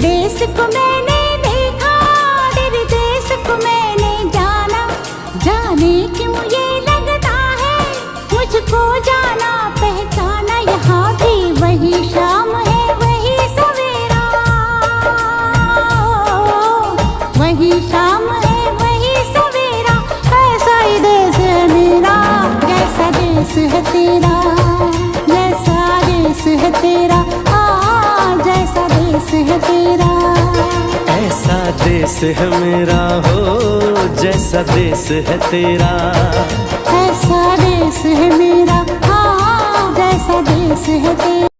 देश को मैंने देखा, तेरे देश को मैंने जाना। जाने क्यों ये लगता है मुझको जाना पहचाना। यहाँ भी वही शाम है वही सवेरा, वही शाम है वही सवेरा। ऐसा ही देश है मेरा, जैसा देश है तेरा, जैसा देश है तेरा, जैसा देश है तेरा। ऐसा देश है मेरा हो, जैसा देश है तेरा। ऐसा देश है मेरा, जैसा देश है तेरा।